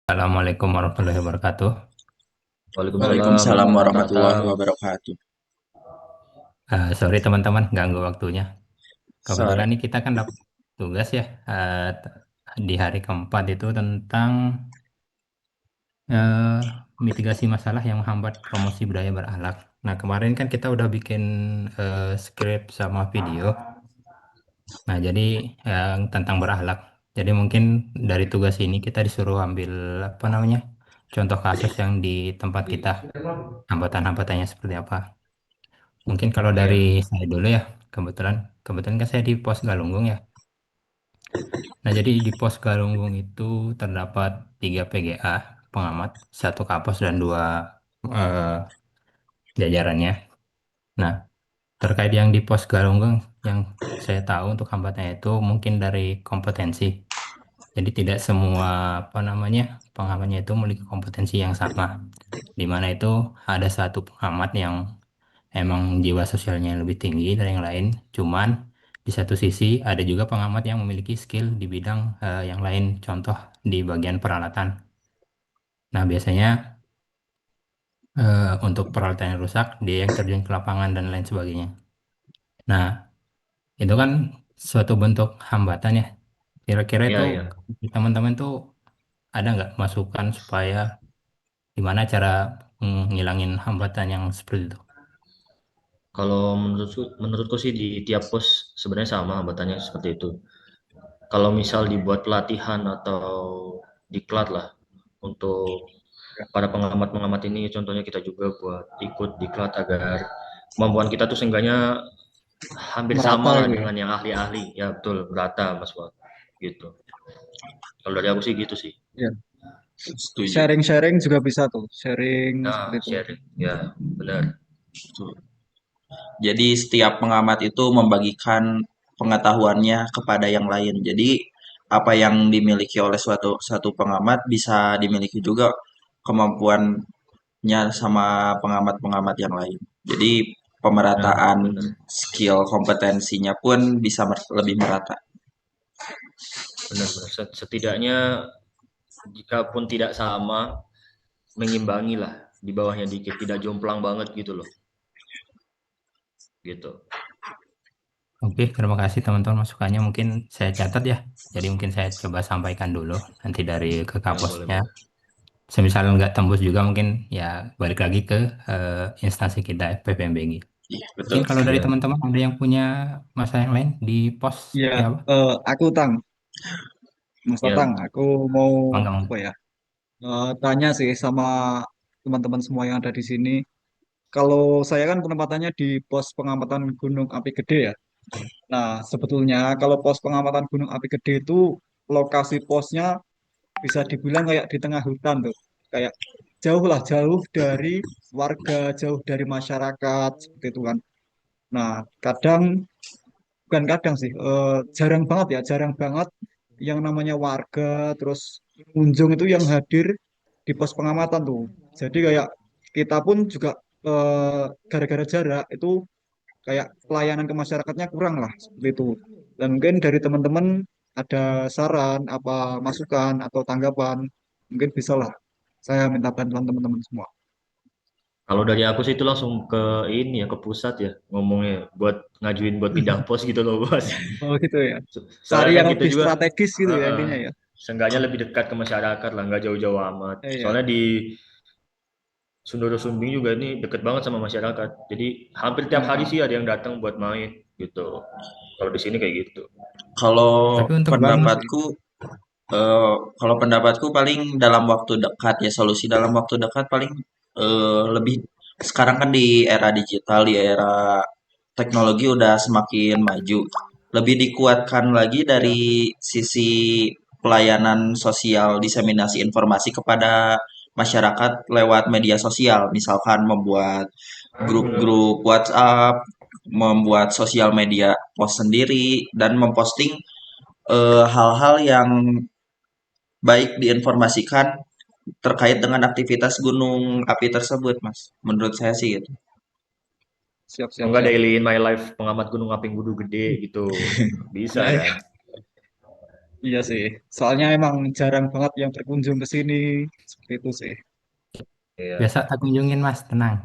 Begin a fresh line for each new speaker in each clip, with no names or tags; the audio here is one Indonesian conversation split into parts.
Assalamualaikum warahmatullahi wabarakatuh.
Waalaikumsalam
Waalaikumsalam
warahmatullahi
warahmatullahi
wabarakatuh.
wabarakatuh.
Sorry teman-teman ganggu waktunya. Kebetulan
Sore.
nih kita kan dapat tugas ya di hari keempat itu tentang eh, mitigasi masalah yang menghambat promosi budaya berakhlak. Nah kemarin kan kita udah bikin skrip sama video. Nah jadi tentang berakhlak. Jadi mungkin dari tugas ini kita disuruh ambil apa namanya contoh kasus yang di tempat kita hambatan-hambatannya seperti apa. Mungkin kalau dari
Ya,
saya dulu ya, kebetulan kebetulan kan saya di pos Galunggung ya. Nah, jadi di pos Galunggung itu terdapat 3 PGA pengamat, satu Kapos dan dua eh, jajarannya. Nah, terkait yang di pos Galunggung yang saya tahu untuk hambatannya itu mungkin dari kompetensi. Jadi tidak semua apa namanya pengamatnya itu memiliki kompetensi yang sama. Di mana itu ada satu pengamat yang emang jiwa sosialnya lebih tinggi dari yang lain. Cuman di satu sisi ada juga pengamat yang memiliki skill di bidang yang lain, contoh di bagian peralatan. Nah, biasanya untuk peralatan yang rusak, dia yang terjun ke lapangan dan lain sebagainya. Nah, itu kan suatu bentuk hambatan ya. Kira-kira itu
ya, ya.
teman-teman tuh ada nggak masukan supaya gimana cara ngilangin hambatan yang seperti itu?
Kalau menurutku sih di tiap pos sebenarnya sama hambatannya seperti itu. Kalau misal dibuat pelatihan atau diklat lah untuk para pengamat-pengamat ini, contohnya kita juga buat ikut diklat agar kemampuan kita tuh seenggaknya hampir
Merata
sama lah
itu ya.
dengan yang ahli-ahli. Ya betul, berata Mas Wak. Gitu. Kalau dari aku sih gitu sih.
Ya.
Setuju.
Sharing-sharing juga bisa tuh. Sharing seperti
Nah,
itu.
sharing. Ya, benar.
Tuh. Jadi setiap pengamat itu membagikan pengetahuannya kepada yang lain. Jadi apa yang dimiliki oleh suatu satu pengamat bisa dimiliki juga kemampuannya sama pengamat-pengamat yang lain. Jadi
Nah,
pemerataan
benar.
skill kompetensinya pun bisa lebih merata.
Benar-benar setidaknya jika pun tidak sama mengimbangi lah di bawahnya dikit tidak jomplang banget gitu loh gitu.
Oke, terima kasih teman-teman masukannya. Mungkin saya catat ya. Jadi mungkin saya coba sampaikan dulu nanti dari ke
Ya boleh
kampusnya.
boleh.
Semisal nggak tembus juga mungkin ya balik lagi ke instansi kita PPMBG.
Iya, betul.
Mungkin kalau dari
Ya,
teman-teman ada yang punya masalah yang lain di pos
Ya,
seperti apa?
aku Mas Tatang,
ya,
aku mau
Mangga,
apa
mangga.
ya? Tanya sih sama teman-teman semua yang ada di sini. Kalau saya kan penempatannya di pos pengamatan Gunung Api Gede ya. Nah, sebetulnya kalau pos pengamatan Gunung Api Gede itu lokasi posnya bisa dibilang kayak di tengah hutan tuh. Kayak jauh lah, jauh dari warga, jauh dari masyarakat seperti itu kan. Nah, kadang bukan kadang sih, jarang banget ya, jarang banget yang namanya warga terus kunjung itu yang hadir di pos pengamatan tuh. Jadi kayak kita pun juga gara-gara jarak itu kayak pelayanan ke masyarakatnya kurang lah seperti itu. Dan mungkin dari teman-teman ada saran, apa masukan atau tanggapan, mungkin bisa lah. Saya minta bantuan teman-teman semua.
kalau dari aku sih itu langsung ke ini ya ke pusat ya ngomongnya buat ngajuin buat pindah pos gitu loh bos.
Oh gitu ya. Cari
Soalnya kan
yang
kita
lebih
juga
strategis gitu ya
heeh,
intinya ya.
seenggaknya lebih dekat ke masyarakat lah nggak jauh-jauh amat
Iya.
soalnya di Sundoro Sumbing juga ini deket banget sama masyarakat jadi hampir tiap hari
Nah,
sih ada yang datang buat main gitu kalau di sini kayak gitu.
kalau
Tapi untuk
pendapatku
yang
kalau pendapatku paling dalam waktu dekat ya solusi dalam waktu dekat paling lebih sekarang kan di era digital di era teknologi udah semakin maju lebih dikuatkan lagi
Ya,
dari sisi pelayanan sosial diseminasi informasi kepada masyarakat lewat media sosial misalkan membuat
benar.
grup-grup WhatsApp membuat sosial media post sendiri dan memposting hal-hal yang baik diinformasikan terkait dengan aktivitas gunung api tersebut, Mas. Menurut saya sih gitu. Siap,
Atau
siap,
enggak
siap.
daily in my life pengamat gunung api Budu gede gitu bisa
Nah,
kan.
Iya sih. Soalnya emang jarang banget yang berkunjung ke sini. Seperti itu sih.
Iya.
Biasa tak kunjungin Mas, tenang.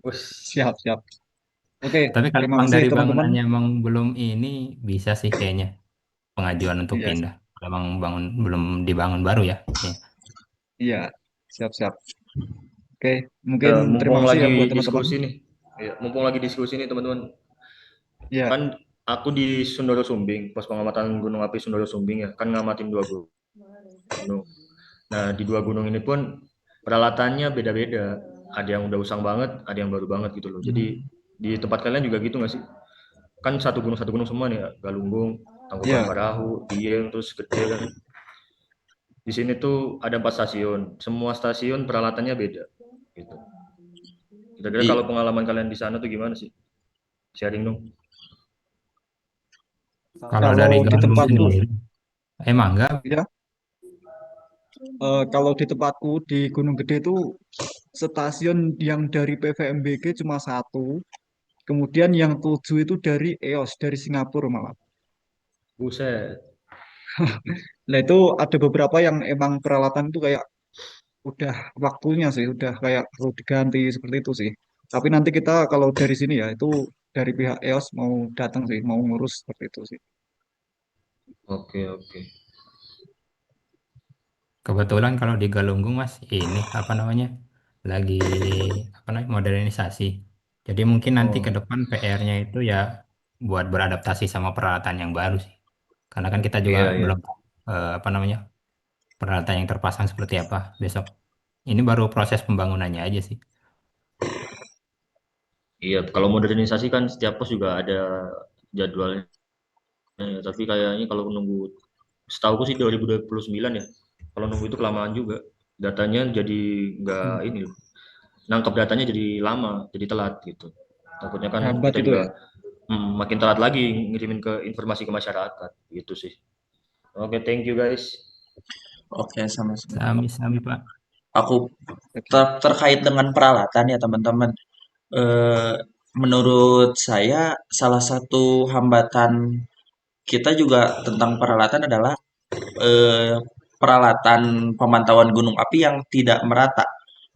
Us.
Siap, siap. Oke,
Tapi kalau
terima
emang
kasih
dari
teman-teman.
bangunannya emang belum ini, bisa sih kayaknya pengajuan untuk
Iya,
pindah. Kalau emang bangun belum dibangun baru ya. Kayaknya.
iya. Siap, siap. Oke, mungkin terima
Mumpung
kasih ya
lagi
buat teman-teman.
diskusi nih. Iya, mumpung lagi diskusi nih teman-teman.
Iya,
Kan aku di Sundoro Sumbing, pos pengamatan Gunung Api Sundoro Sumbing ya, kan ngamatin dua gunung. Nah, di dua gunung ini pun peralatannya beda-beda. Ada yang udah usang banget, ada yang baru banget gitu loh. Jadi di tempat kalian juga gitu nggak sih? Kan satu gunung semua nih ya, Galunggung, Tangkuban
iya.
Parahu, Dieng, terus Gede kan. Di sini tuh ada 4 stasiun. Semua stasiun peralatannya beda gitu. Kira-kira
Iya.
kalau pengalaman kalian di sana tuh gimana sih? Sharing dong.
Kalau
Kalau
dari
di
Galunggung
tempatku,
sendiri, emang enggak.
ya, kalau di tempatku di Gunung Gede itu stasiun yang dari PVMBG cuma satu, kemudian yang tujuh itu dari EOS, dari Singapura malah.
Buset.
Nah itu ada beberapa yang emang peralatan itu kayak udah waktunya sih, udah kayak perlu diganti seperti itu sih. Tapi nanti kita kalau dari sini ya itu dari pihak EOS mau datang sih, mau ngurus seperti itu sih.
Oke, oke.
Kebetulan kalau di Galunggung Mas, ini apa namanya? Lagi apa namanya? Modernisasi. Jadi mungkin nanti ke
Oh,
depan PR-nya itu ya buat beradaptasi sama peralatan yang baru sih. Karena kan kita juga
iya, iya.
belum tahu, apa namanya? Peralatan yang terpasang seperti apa besok. Ini baru proses pembangunannya aja sih.
Iya, kalau modernisasi kan setiap pos juga ada jadwalnya. Tapi kayaknya kalau nunggu, setahu sih 2029 ya. Kalau nunggu itu kelamaan juga. Datanya jadi nggak ini loh. Nangkep datanya jadi lama, jadi telat gitu. Takutnya kan
Hambat
kita
itu
juga
ya.
makin telat lagi ngirimin ke informasi ke masyarakat gitu sih. Oke, thank you guys.
Oke, sama-sama.
Sami-sami Pak.
Aku
Oke.
terkait dengan peralatan ya teman-teman. Eh, Menurut saya salah satu hambatan kita juga tentang peralatan adalah eh, peralatan pemantauan gunung api yang tidak merata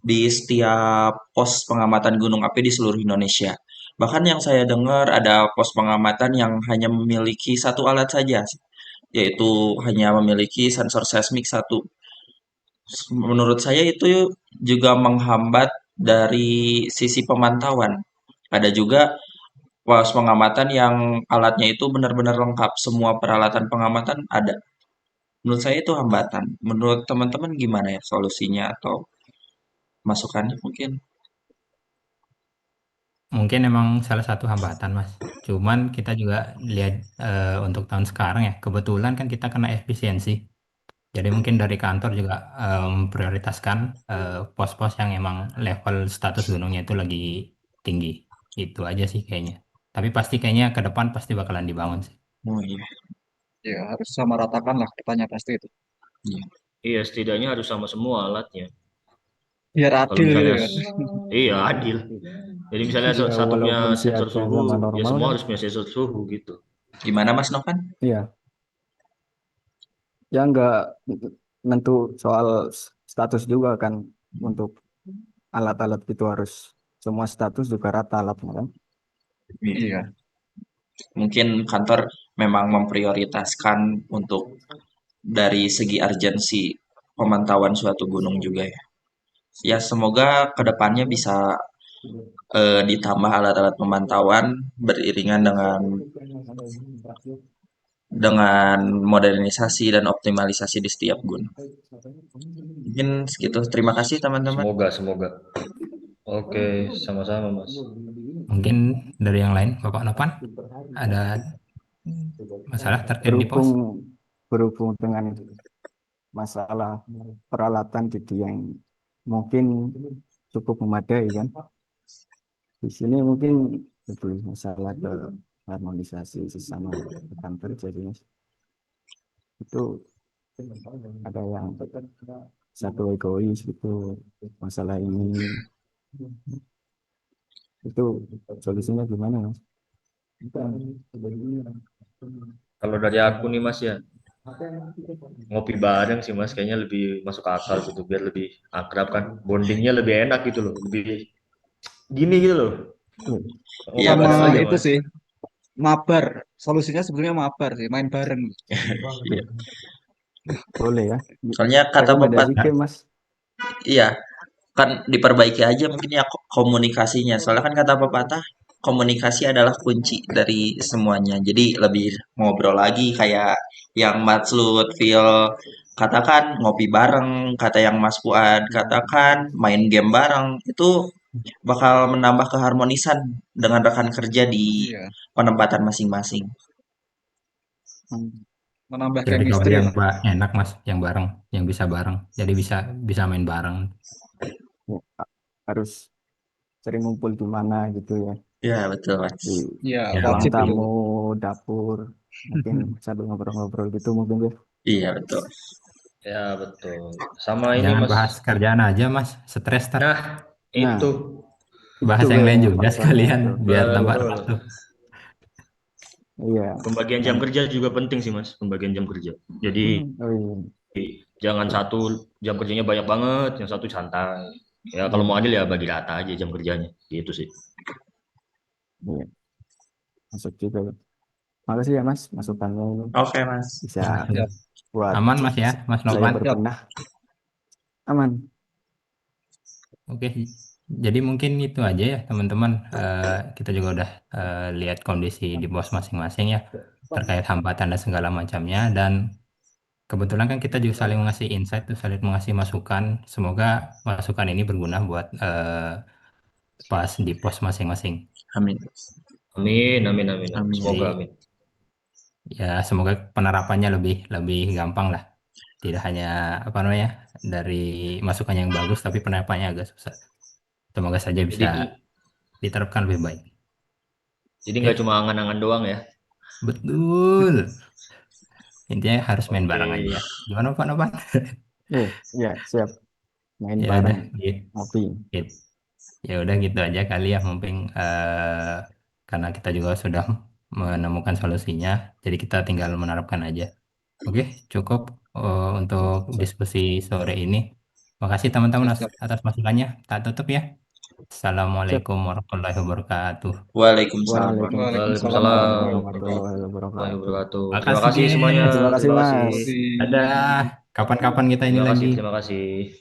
di setiap pos pengamatan gunung api di seluruh Indonesia. Bahkan yang saya dengar ada pos pengamatan yang hanya memiliki satu alat saja, yaitu hanya memiliki sensor seismik satu. Menurut saya itu juga menghambat dari sisi pemantauan. Ada juga pos pengamatan yang alatnya itu benar-benar lengkap, semua peralatan pengamatan ada. Menurut saya itu hambatan. Menurut teman-teman gimana ya solusinya atau masukannya mungkin?
Mungkin emang salah satu hambatan, Mas. Cuman kita juga lihat untuk tahun sekarang ya, kebetulan kan kita kena efisiensi. Jadi mungkin dari kantor juga memprioritaskan pos-pos yang emang level status gunungnya itu lagi tinggi. Itu aja sih kayaknya. Tapi pasti kayaknya ke depan pasti bakalan dibangun sih.
Oh iya,
Ya harus sama ratakan lah katanya pasti itu.
iya.
Iya, setidaknya harus sama semua alatnya.
Biar
Kalau
adil gitu
misalnya,
kan.
iya adil. Jadi misalnya
Ya
satu punya
walaupun
sensor
siaga
suhu,
sama
ya
normal
semua
kan,
harus punya sensor suhu gitu.
Gimana Mas Novan?
iya. Ya nggak nentu soal status juga kan untuk alat-alat itu harus semua status juga rata alatnya kan.
Iya.
Iya.
Mungkin kantor memang memprioritaskan untuk dari segi urgensi pemantauan suatu gunung juga ya. Ya semoga kedepannya bisa ditambah alat-alat pemantauan beriringan dengan modernisasi dan optimalisasi di setiap gunung. Mungkin segitu. Terima kasih teman-teman.
Semoga, semoga. Oke, sama-sama Mas.
Mungkin dari yang lain, Bapak Nopan, ada masalah terkait di pos?
Berhubung berhubung dengan masalah peralatan gitu yang mungkin cukup memadai kan. Di sini mungkin lebih masalah ke harmonisasi sesama rekan kerja jadi itu ada yang satu egois gitu masalah ini itu solusinya gimana mas?
Kalau dari aku nih Mas ya, ngopi bareng sih Mas, kayaknya lebih masuk akal gitu, biar lebih akrab kan, bondingnya lebih enak gitu loh, lebih gini gitu loh,
Hmm.
Iya
ngopi
Sama
bareng
pasti.
aja
itu
Mas.
sih, mabar. Solusinya sebetulnya mabar sih, main bareng.
Iya.
Boleh ya.
Soalnya kata
Rekomendasi
pepatah,
ke Mas.
iya kan diperbaiki aja mungkin ya komunikasinya. Soalnya kan kata pepatah komunikasi adalah kunci dari semuanya. Jadi lebih ngobrol lagi kayak yang Mas Lutfil katakan ngopi bareng, kata yang Mas Fuad katakan main game bareng itu bakal menambah keharmonisan dengan rekan kerja di
Iya,
penempatan masing-masing.
Hmm.
menambah
Cari kopi
chemistry
yang
lah.
enak mas, yang bareng, yang bisa bareng. Jadi bisa bisa main bareng.
Ya, harus sering ngumpul di mana gitu ya.
Ya betul Mas.
Di
Iya,
Ya,
ruang
wajib itu.
tamu, dapur, mungkin sambil ngobrol-ngobrol gitu mungkin ya.
Iya betul.
Ya betul. Sama ini
jangan
Mas.
bahas kerjaan aja mas, stres tar.
Nah,
Nah,
itu
itu
Bahas yang lain
kayaknya
juga
faktornya
sekalian
itu.
biar tambah
betul.
erat tuh.
Iya.
Pembagian jam
Yang,
kerja juga penting sih Mas, pembagian jam kerja. Jadi
oh iya.
jangan satu jam kerjanya banyak banget, yang satu santai. Ya kalau mau
Hmm,
adil ya bagi rata aja jam kerjanya. Gitu sih.
iya. Masuk juga. Makasih ya Mas, masukannya ini
Oke Mas.
bisa
Siap,
buat
Aman mas ya, Mas
saya
Nofman.
siap.
berbenah. Aman.
Oke, jadi mungkin itu aja ya teman-teman. Kita juga udah lihat kondisi di pos masing-masing ya, terkait hambatan dan segala macamnya. Dan kebetulan kan kita juga saling mengasih insight, tuh, saling mengasih masukan. Semoga masukan ini berguna buat pas di pos masing-masing.
Amin.
Amin, amin, amin, amin.
Amin.
Semoga
Jadi
amin.
ya semoga penerapannya lebih lebih gampang lah. Tidak hanya apa namanya dari masukan yang bagus, tapi penerapannya agak susah. Semoga saja bisa
Jadi
diterapkan lebih baik.
jadi nggak
Oke,
cuma angan-angan doang ya.
betul. Intinya harus main
Oke.
bareng aja. Gimana Pak Nopan?
Ya, siap. Main
Ya
bareng,
udah, gitu.
ngopi.
Ya udah gitu aja kali ya, mungkin karena kita juga sudah menemukan solusinya, jadi kita tinggal menerapkan aja. Oke, cukup untuk diskusi sore ini. Makasih teman-teman
Siap, siap.
atas masukannya. Tak tutup ya.
Siap.
Assalamualaikum warahmatullahi wabarakatuh.
Waalaikumsalam warahmatullahi
Waalaikumsalam
Waalaikumsalam
warahmatullahi
warahmatullahi
wabarakatuh.
Warahmatullahi wabarakatuh.
wabarakatuh. Terima
Makasih
kasih semuanya.
guys.
Terima kasih
Terima kasih.
Mas.
Terima kasih.
Dadah. Kapan-kapan kita ini
Terima
lagi.
kasih, terima kasih.